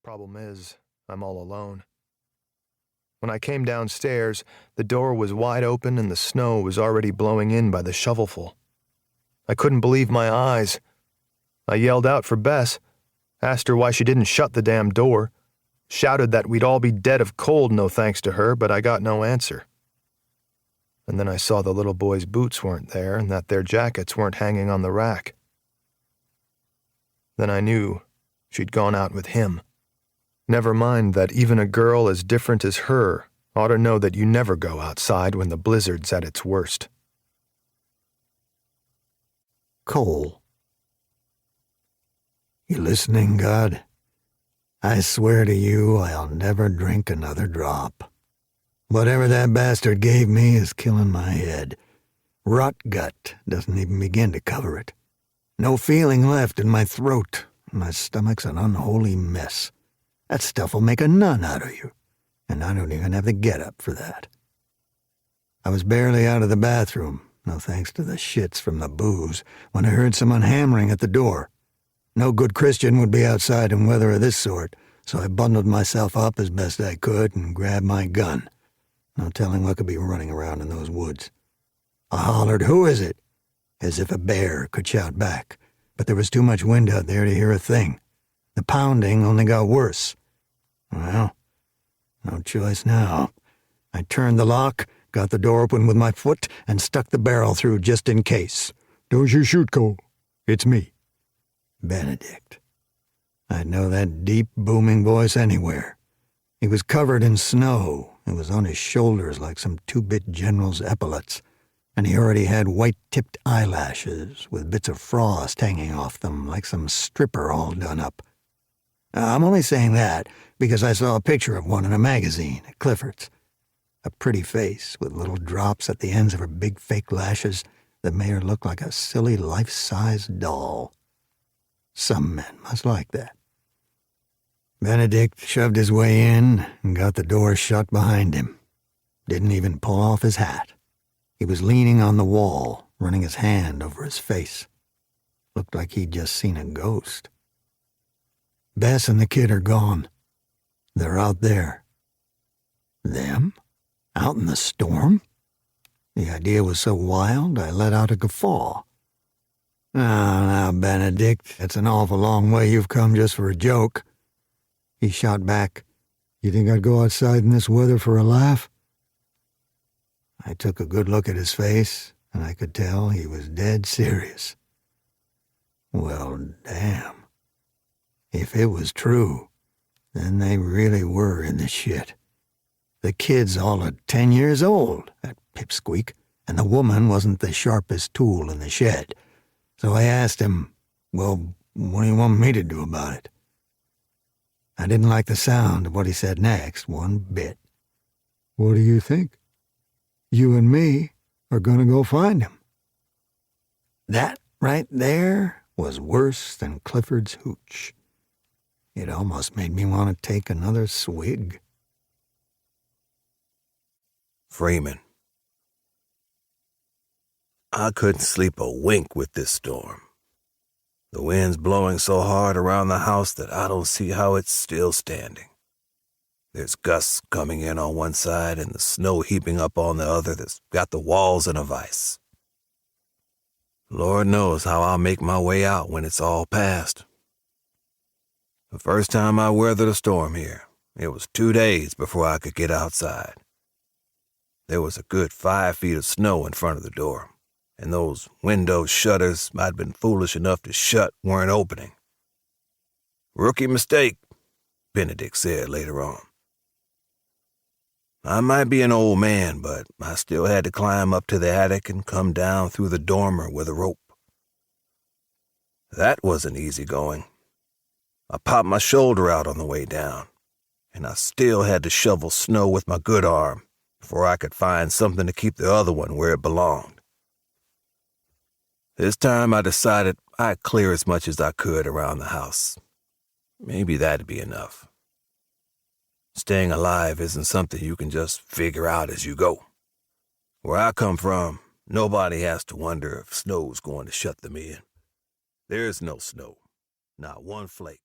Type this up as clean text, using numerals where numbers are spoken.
Problem is, I'm all alone. When I came downstairs, the door was wide open and the snow was already blowing in by the shovelful. I couldn't believe my eyes. I yelled out for Bess, asked her why she didn't shut the damn door, shouted that we'd all be dead of cold no thanks to her, but I got no answer. And then I saw the little boys' boots weren't there and that their jackets weren't hanging on the rack. Then I knew she'd gone out with him. Never mind that even a girl as different as her ought to know that you never go outside when the blizzard's at its worst. Cole. You listening, God? I swear to you I'll never drink another drop. Whatever that bastard gave me is killing my head. Rot gut doesn't even begin to cover it. No feeling left in my throat. My stomach's an unholy mess. That stuff will make a nun out of you, and I don't even have the get-up for that. I was barely out of the bathroom, no thanks to the shits from the booze, when I heard someone hammering at the door. No good Christian would be outside in weather of this sort, so I bundled myself up as best I could and grabbed my gun. No telling what could be running around in those woods. I hollered, "Who is it?" as if a bear could shout back, but there was too much wind out there to hear a thing. The pounding only got worse. Well, no choice now. I turned the lock, got the door open with my foot, and stuck the barrel through just in case. "Don't you shoot, Cole. It's me." Benedict. I'd know that deep, booming voice anywhere. He was covered in snow. It was on his shoulders like some two-bit general's epaulets, and he already had white-tipped eyelashes with bits of frost hanging off them like some stripper all done up. I'm only saying that because I saw a picture of one in a magazine at Clifford's. A pretty face with little drops at the ends of her big fake lashes that made her look like a silly life-size doll. Some men must like that. Benedict shoved his way in and got the door shut behind him. Didn't even pull off his hat. He was leaning on the wall, running his hand over his face. Looked like he'd just seen a ghost. Bess and the kid are gone. They're out there. Them? Out in the storm? The idea was so wild, I let out a guffaw. Now, Benedict, that's an awful long way you've come just for a joke." He shot back, "You think I'd go outside in this weather for a laugh?" I took a good look at his face, and I could tell he was dead serious. Well, damn. If it was true, then they really were in the shit. The kid's all of 10 years old, that pipsqueak, and the woman wasn't the sharpest tool in the shed. So I asked him, "Well, what do you want me to do about it?" I didn't like the sound of what he said next one bit. "What do you think? You and me are going to go find him." That right there was worse than Clifford's hooch. It almost made me want to take another swig. Freeman. I couldn't sleep a wink with this storm. The wind's blowing so hard around the house that I don't see how it's still standing. There's gusts coming in on one side and the snow heaping up on the other that's got the walls in a vice. Lord knows how I'll make my way out when it's all past. The first time I weathered a storm here, it was 2 days before I could get outside. There was a good 5 feet of snow in front of the door, and those window shutters I'd been foolish enough to shut weren't opening. "Rookie mistake," Benedict said later on. I might be an old man, but I still had to climb up to the attic and come down through the dormer with a rope. That wasn't easy going. I popped my shoulder out on the way down, and I still had to shovel snow with my good arm before I could find something to keep the other one where it belonged. This time I decided I'd clear as much as I could around the house. Maybe that'd be enough. Staying alive isn't something you can just figure out as you go. Where I come from, nobody has to wonder if snow's going to shut them in. There's no snow, not one flake.